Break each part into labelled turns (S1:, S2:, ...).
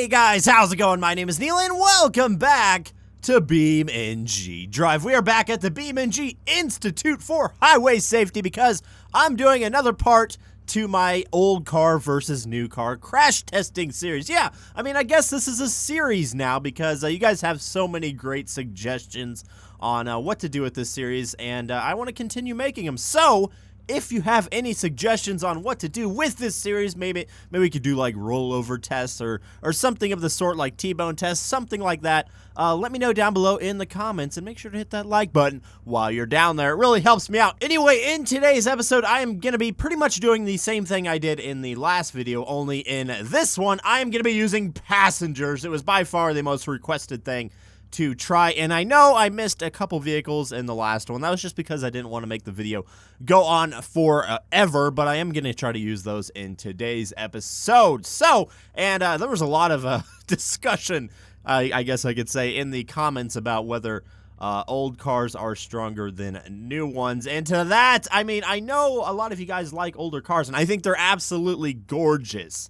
S1: Hey guys, how's it going? My name is Neil and welcome back to BeamNG Drive. We are back at the BeamNG Institute for Highway Safety because I'm doing another part to my old car versus new car crash testing series. Yeah, I mean, I guess this is a series now because you guys have so many great suggestions on what to do with this series, and I want to continue making them. So, if you have any suggestions on what to do with this series, maybe we could do like rollover tests or something of the sort, like T-bone tests, something like that. Let me know down below in the comments, and make sure to hit that like button while you're down there. It really helps me out. Anyway, in today's episode, I am going to be pretty much doing the same thing I did in the last video, only in this one, I am going to be using passengers. It was by far the most requested thing to try, and I know I missed a couple vehicles in the last one. That was just because I didn't want to make the video go on forever, but I am going to try to use those in today's episode. So, and there was a lot of discussion, I guess I could say, in the comments about whether old cars are stronger than new ones. And to that, I mean, I know a lot of you guys like older cars, and I think they're absolutely gorgeous.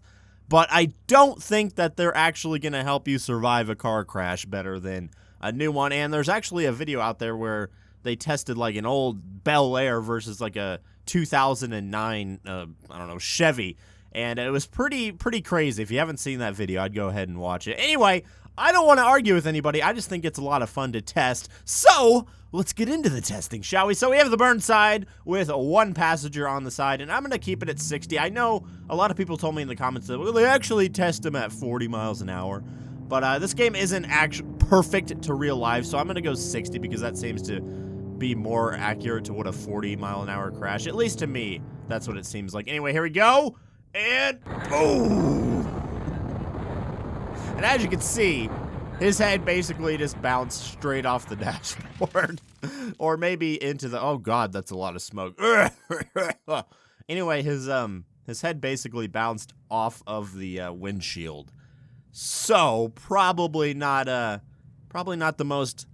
S1: But I don't think that they're actually going to help you survive a car crash better than a new one. And there's actually a video out there where they tested like an old Bel Air versus like a 2009, I don't know, Chevy. And it was pretty crazy. If you haven't seen that video, I'd go ahead and watch it. Anyway, I don't want to argue with anybody. I just think it's a lot of fun to test. So, let's get into the testing, shall we? So we have the burn side with one passenger on the side, and I'm going to keep it at 60. I know a lot of people told me in the comments that, well, they actually test them at 40 miles an hour. But this game isn't actually perfect to real life, so I'm going to go 60 because that seems to be more accurate to what a 40-mile-an-hour crash, at least to me, that's what it seems like. Anyway, here we go, and boom! And as you can see, his head basically just bounced straight off the dashboard. Or maybe into the... Oh, God, that's a lot of smoke. Anyway, his head basically bounced off of the windshield. So, probably not the most...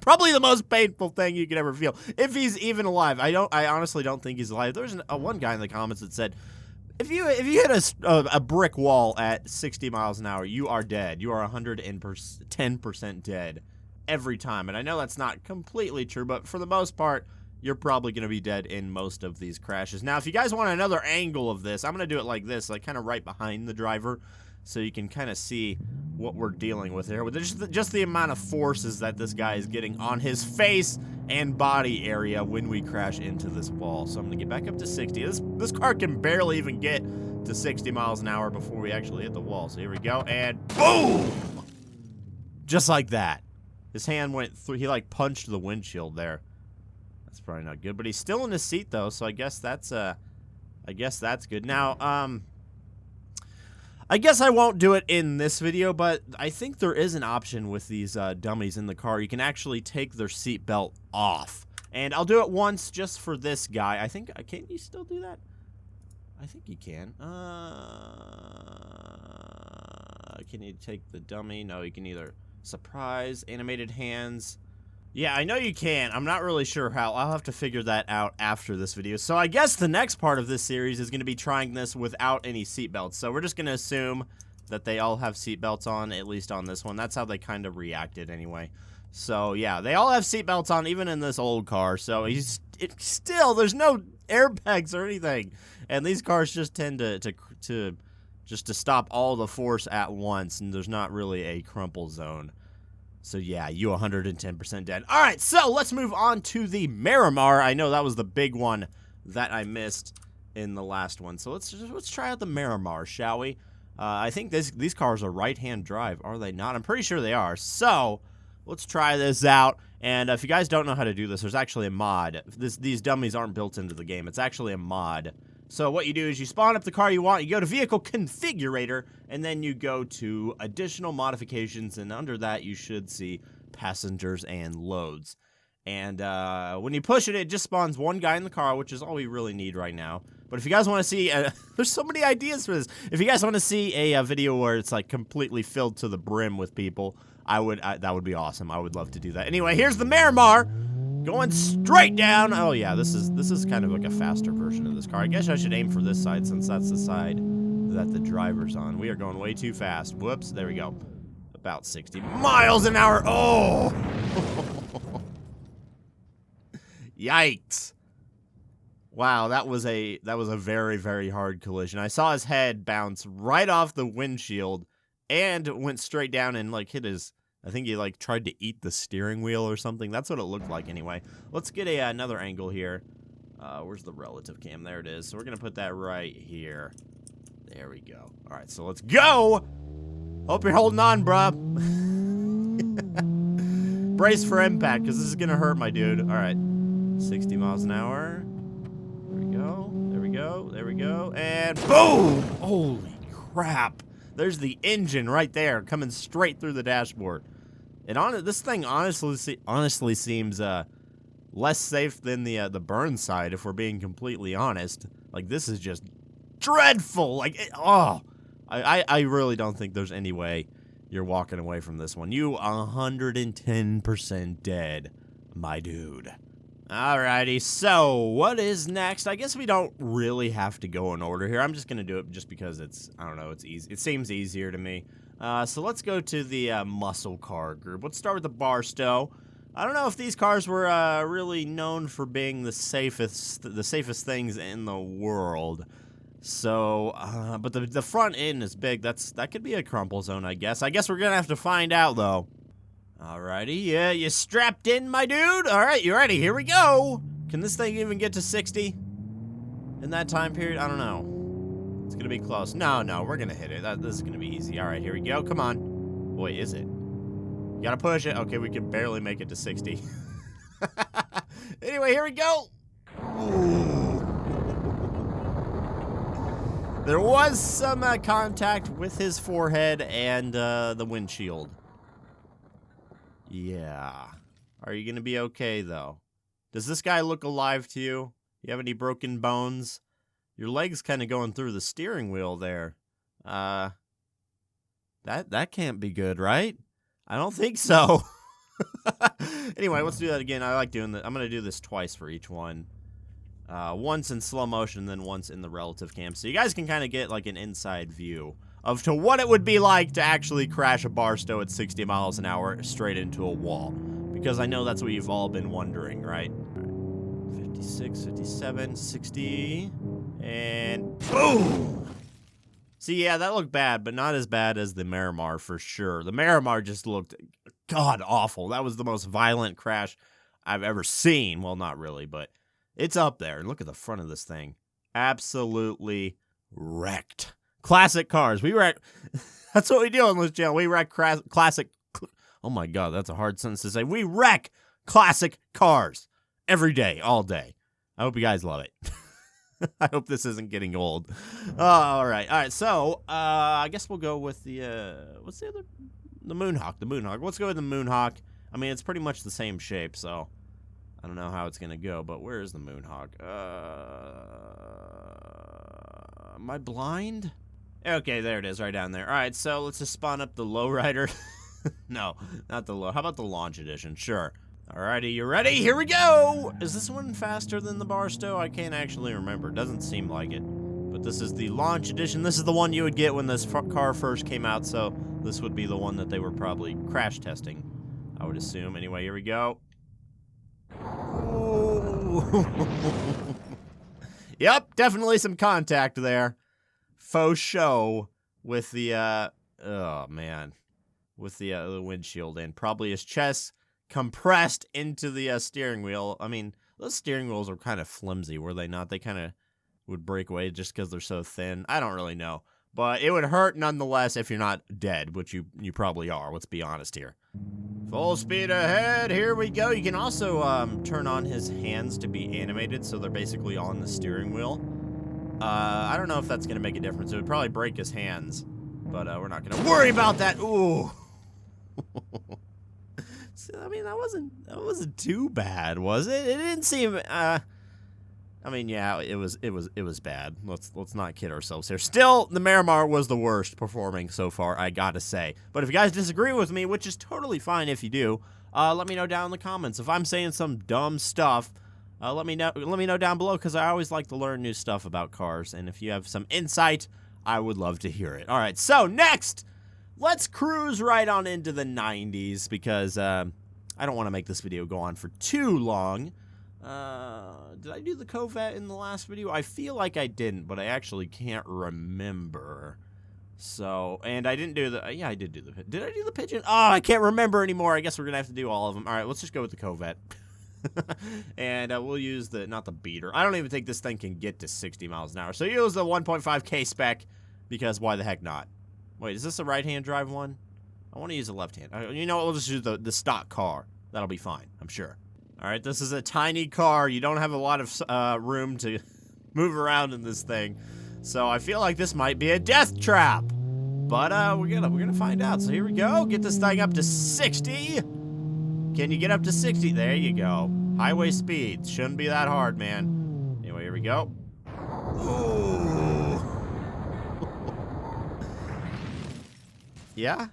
S1: probably the most painful thing you could ever feel. If he's even alive. I honestly don't think he's alive. There's one guy in the comments that said, If you hit a brick wall at 60 miles an hour, you are dead. You are 110% dead every time. And I know that's not completely true, but for the most part, you're probably going to be dead in most of these crashes. Now, if you guys want another angle of this, I'm going to do it like this, like kind of right behind the driver, so you can kind of see what we're dealing with here. With just the amount of forces that this guy is getting on his face and body area when we crash into this wall. So I'm going to get back up to 60. This car can barely even get to 60 miles an hour before we actually hit the wall. So here we go, and boom! Just like that. His hand went through, he like punched the windshield there. That's probably not good, but he's still in his seat though, so I guess that's good. Now, I guess I won't do it in this video, but I think there is an option with these dummies in the car. You can actually take their seatbelt off. And I'll do it once just for this guy. I think, can you still do that? I think you can. Can you take the dummy? No, you can either surprise, animated hands. Yeah, I know you can. I'm not really sure how. I'll have to figure that out after this video. So I guess the next part of this series is going to be trying this without any seatbelts. So we're just going to assume that they all have seatbelts on, at least on this one. That's how they kind of reacted anyway. So yeah, they all have seatbelts on, even in this old car. So still, there's no airbags or anything. And these cars just tend to stop all the force at once, and there's not really a crumple zone. So yeah, you 110% dead. All right, so let's move on to the Miramar. I know that was the big one that I missed in the last one. So let's try out the Miramar, shall we? I think these cars are right-hand drive, are they not? I'm pretty sure they are. So let's try this out. And if you guys don't know how to do this, there's actually a mod. These dummies aren't built into the game. It's actually a mod. So what you do is you spawn up the car you want, you go to Vehicle Configurator, and then you go to Additional Modifications, and under that you should see Passengers and Loads. And when you push it, it just spawns one guy in the car, which is all we really need right now. But if you guys want to see, there's so many ideas for this. If you guys want to see a video where it's like completely filled to the brim with people, that would be awesome. I would love to do that. Anyway, here's the Miramar. Going straight down. Oh yeah, this is kind of like a faster version of this car. I guess I should aim for this side since that's the side that the driver's on. We are going way too fast. Whoops, there we go. About 60 miles an hour. Oh! Yikes. Wow, that was a very, very hard collision. I saw his head bounce right off the windshield and went straight down and, like, hit his... I think he, like, tried to eat the steering wheel or something. That's what it looked like anyway. Let's get another angle here. Where's the relative cam? There it is. So we're going to put that right here. There we go. All right, so let's go. Hope you're holding on, bruh. Brace for impact, because this is going to hurt, my dude. All right. 60 miles an hour. There we go. There we go. There we go. And boom! Holy crap. There's the engine right there coming straight through the dashboard. This thing honestly seems less safe than the burn side, if we're being completely honest. Like, this is just dreadful. Like, I really don't think there's any way you're walking away from this one. You 110% dead, my dude. Alrighty, so what is next? I guess we don't really have to go in order here. I'm just gonna do it just because it's, I don't know, it's easy. It seems easier to me. So let's go to the muscle car group. Let's start with the Barstow. I don't know if these cars were really known for being the safest things in the world. So, but the front end is big. That could be a crumple zone, I guess. I guess we're gonna have to find out though. Alrighty, yeah, you strapped in, my dude? Alright, you ready? Here we go! Can this thing even get to 60? In that time period? I don't know. It's gonna be close. No, we're gonna hit it. This is gonna be easy. Alright, here we go. Come on. Boy, is it. You gotta push it. Okay, we can barely make it to 60. Anyway, here we go! Ooh. There was some contact with his forehead and the windshield. Yeah. Are you going to be okay, though? Does this guy look alive to you? You have any broken bones? Your leg's kind of going through the steering wheel there. That can't be good, right? I don't think so. Anyway, let's do that again. I like doing that. I'm going to do this twice for each one. Once in slow motion, then once in the relative cam. So you guys can kind of get like an inside view of to what it would be like to actually crash a Barstow at 60 miles an hour straight into a wall. Because I know that's what you've all been wondering, right? 56, 57, 60, and boom! See, yeah, that looked bad, but not as bad as the Miramar for sure. The Miramar just looked god-awful. That was the most violent crash I've ever seen. Well, not really, but it's up there. And look at the front of this thing. Absolutely wrecked. Classic cars. We wreck. That's what we do on this channel. We wreck classic. Oh my god, that's a hard sentence to say. We wreck classic cars every day, all day. I hope you guys love it. I hope this isn't getting old. All right. So I guess we'll go with the what's the other? The Moonhawk. The Moonhawk. Let's go with the Moonhawk. I mean, it's pretty much the same shape, so I don't know how it's gonna go. But where is the Moonhawk? Am I blind? Okay, there it is, right down there. All right, so let's just spawn up the lowrider. No, not the low. How about the launch edition? Sure. Alrighty, you ready? Here we go! Is this one faster than the Barstow? I can't actually remember. Doesn't seem like it. But this is the launch edition. This is the one you would get when this car first came out, so this would be the one that they were probably crash testing, I would assume. Anyway, here we go. Ooh. Yep, definitely some contact there. Faux show with the, oh man, with the windshield in. Probably his chest compressed into the steering wheel. I mean, those steering wheels are kind of flimsy, were they not? They kind of would break away just because they're so thin. I don't really know. But it would hurt nonetheless if you're not dead, which you probably are. Let's be honest here. Full speed ahead. Here we go. You can also turn on his hands to be animated, so they're basically on the steering wheel. I don't know if that's going to make a difference. It would probably break his hands, but we're not going to worry about that. Ooh. So, I mean, that wasn't too bad, was it? It didn't seem, I mean, yeah, it was bad. Let's not kid ourselves here. Still, the Miramar was the worst performing so far, I gotta say. But if you guys disagree with me, which is totally fine if you do, let me know down in the comments. If I'm saying some dumb stuff, let me know down below, because I always like to learn new stuff about cars. And if you have some insight I would love to hear it. All right, so next, let's cruise right on into the 90s because I don't want to make this video go on for too long. Did I do the Corvette in the last video? I feel like I didn't, but I actually can't remember. So, and I didn't do the, yeah, I did do the, did I do the Pigeon? Oh, I can't remember anymore. I guess we're going to have to do all of them. All right, let's just go with the Corvette. And we'll use the, not the beater. I don't even think this thing can get to 60 miles an hour. So use the 1.5K spec because why the heck not? Wait, is this a right-hand drive one? I want to use a left-hand. You know what? We'll just use the stock car. That'll be fine, I'm sure. All right, this is a tiny car. You don't have a lot of room to move around in this thing. So I feel like this might be a death trap. But we're gonna find out. So here we go. Get this thing up to 60. Can you get up to 60? There you go. Highway speed. Shouldn't be that hard, man. Anyway, here we go. Ooh. Yeah?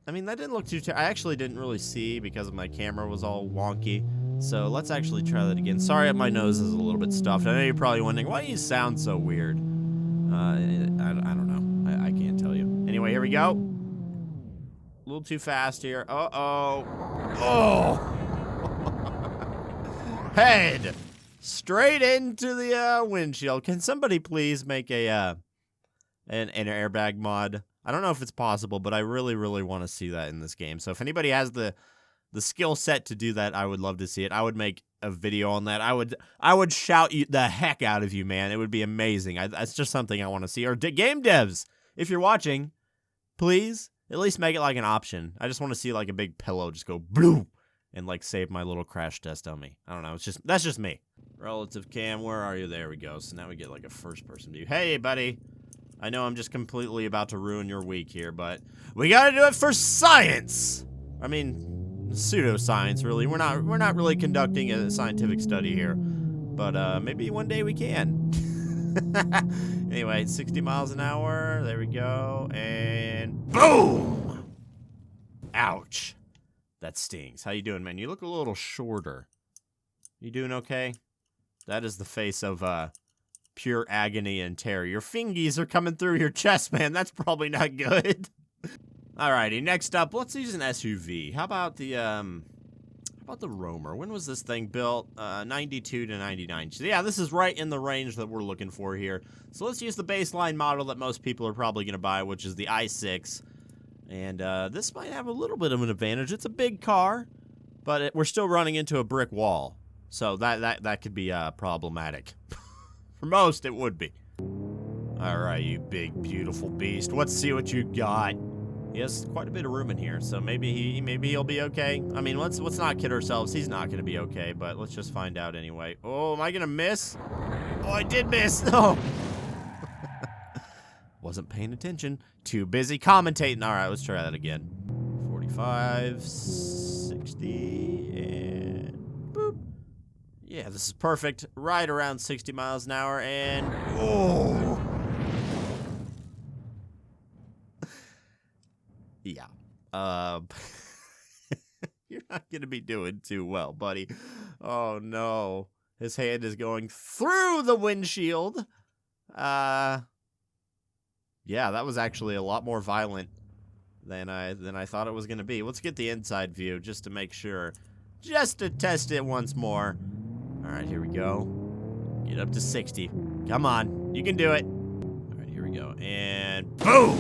S1: I mean, that didn't look too I actually didn't really see because my camera was all wonky. So let's actually try that again. Sorry, my nose is a little bit stuffed. I know you're probably wondering, why do you sound so weird? I don't know. I can't tell you. Anyway, here we go. A little too fast here. Uh-oh. Oh! Head! Straight into the windshield. Can somebody please make a an airbag mod? I don't know if it's possible, but I really, really want to see that in this game. So if anybody has the skill set to do that, I would love to see it. I would make a video on that. I would shout you the heck out of you, man. It would be amazing. That's just something I want to see. Or game devs, if you're watching, please at least make it like an option. I just want to see like a big pillow just go bloom and like save my little crash test dummy. I don't know. That's just me. Relative cam, where are you? There we go. So now we get like a first person view. Hey, buddy. I know I'm just completely about to ruin your week here, but we gotta do it for science. I mean, pseudoscience, really. We're not really conducting a scientific study here, but maybe one day we can. Anyway, 60 miles an hour. There we go, and boom! Ouch. That stings. How you doing, man? You look a little shorter. You doing okay? That is the face of pure agony and terror. Your fingies are coming through your chest, man. That's probably not good. Alrighty, next up, let's use an SUV. How about the Roamer? When was this thing built? 92 to 99. So yeah, this is right in the range that we're looking for here. So let's use the baseline model that most people are probably going to buy, which is the i6. And this might have a little bit of an advantage. It's a big car, but we're still running into a brick wall. So that could be problematic. For most, it would be. Alright, you big, beautiful beast. Let's see what you got. He has quite a bit of room in here, so maybe he'll be okay. I mean, let's not kid ourselves. He's not gonna be okay, but let's just find out anyway. Oh, am I gonna miss? Oh, I did miss. No. Wasn't paying attention. Too busy commentating. All right, let's try that again. 45, 60, and boop. Yeah, this is perfect. Right around 60 miles an hour, and oh. Yeah. You're not going to be doing too well, buddy. Oh, no. His hand is going through the windshield. Yeah, that was actually a lot more violent than I thought it was going to be. Let's get the inside view just to make sure. Just to test it once more. All right, here we go. Get up to 60. Come on. You can do it. All right, here we go. And boom!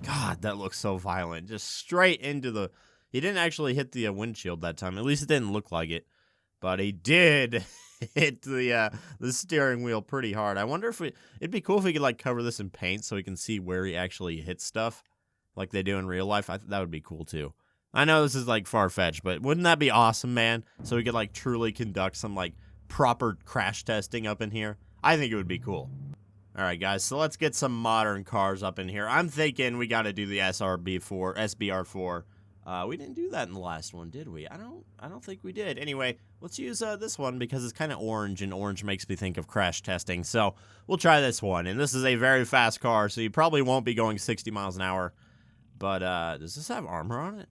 S1: God, that looks so violent. Just straight into the... He didn't actually hit the windshield that time. At least it didn't look like it. But he did hit the steering wheel pretty hard. I wonder if it'd be cool if we could, like, cover this in paint so we can see where he actually hits stuff like they do in real life. That would be cool, too. I know this is, like, far-fetched, but wouldn't that be awesome, man? So we could, like, truly conduct some, like, proper crash testing up in here. I think it would be cool. All right, guys, so let's get some modern cars up in here. I'm thinking we got to do the SBR4. We didn't do that in the last one, did we? I don't think we did. Anyway, let's use this one because it's kind of orange, and orange makes me think of crash testing. So we'll try this one, and this is a very fast car, so you probably won't be going 60 miles an hour. But does this have armor on it?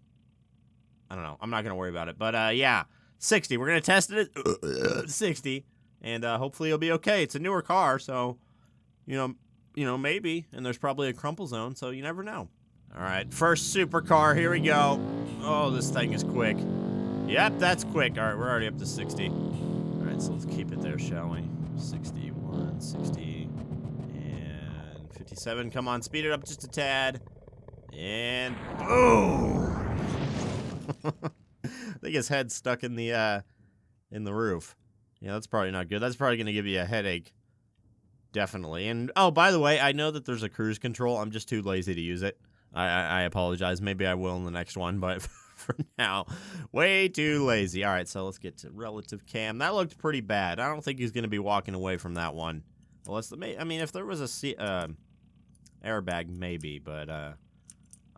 S1: I don't know. I'm not going to worry about it. But yeah, 60. We're going to test it at 60, and hopefully it'll be okay. It's a newer car, so... You know, you know, maybe. And there's probably a crumple zone, so you never know. All right, first supercar, here we go. Oh, this thing is quick. Yep, that's quick. All right, we're already up to 60. All right, so let's keep it there, shall we? 61, 60, and 57. Come on, speed it up just a tad. And boom! I think his head's stuck in the roof. Yeah, that's probably not good. That's probably gonna give you a headache. Definitely. And oh, by the way, I know that there's a cruise control. I'm just too lazy to use it. I apologize. Maybe I will in the next one, but for now, way too lazy. All right, so let's get to relative cam. That looked pretty bad. I don't think he's gonna be walking away from that one. Unless I mean, if there was a airbag, maybe, but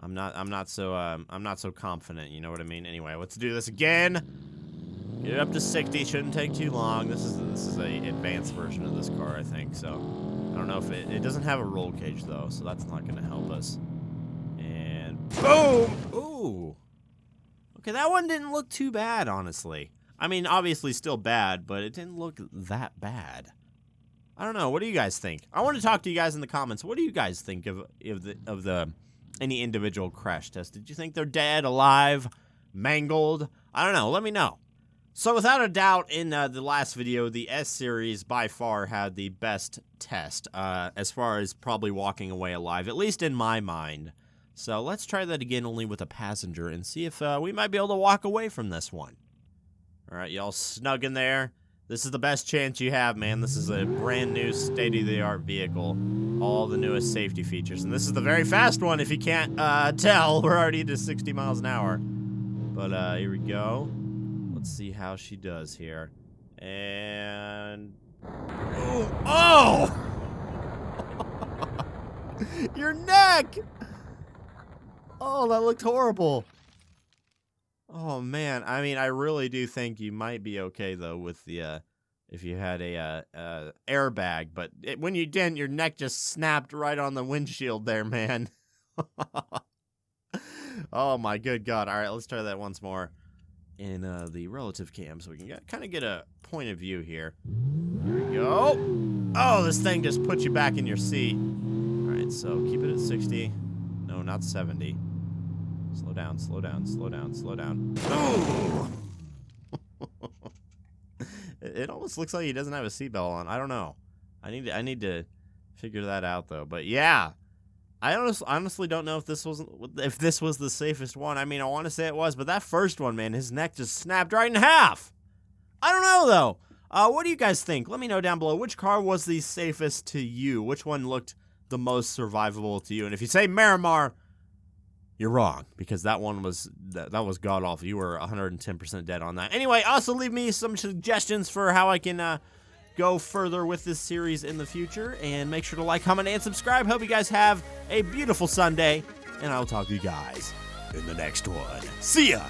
S1: I'm not so confident. You know what I mean? Anyway, let's do this again. Get it up to 60. Shouldn't take too long. This is a advanced version of this car, I think. So I don't know if it doesn't have a roll cage though, so that's not gonna help us. And boom! Ooh. Okay, that one didn't look too bad, honestly. I mean, obviously still bad, but it didn't look that bad. I don't know. What do you guys think? I want to talk to you guys in the comments. What do you guys think of any individual crash test? Did you think they're dead, alive, mangled? I don't know. Let me know. So without a doubt, in the last video, the S-Series by far had the best test as far as probably walking away alive, at least in my mind. So let's try that again only with a passenger and see if we might be able to walk away from this one. All right, y'all snug in there. This is the best chance you have, man. This is a brand new state-of-the-art vehicle. All the newest safety features. And this is the very fast one, if you can't tell. We're already to 60 miles an hour. But here we go. Let's see how she does here. And... oh! Your neck! Oh, that looked horrible. Oh, man. I mean, I really do think you might be okay, though, with the, if you had a airbag. But when you didn't, your neck just snapped right on the windshield there, man. Oh, my good God. All right, let's try that once more in the relative cam so we can kind of get a point of view here. There we go. Oh, this thing just puts you back in your seat. All right, so keep it at 60. No, not 70. Slow down, slow down, slow down, slow down. Ooh! It almost looks like he doesn't have a seatbelt on. I don't know. I need to figure that out though. But yeah, I honestly don't know if this was the safest one. I mean, I want to say it was, but that first one, man, his neck just snapped right in half. I don't know though. What do you guys think? Let me know down below. Which car was the safest to you? Which one looked the most survivable to you? And if you say Miramar, you're wrong, because that one was that was god awful. You were 110% dead on that. Anyway, also leave me some suggestions for how I can go further with this series in the future, and make sure to like, comment, and subscribe. Hope you guys have a beautiful Sunday, and I'll talk to you guys in the next one. See ya.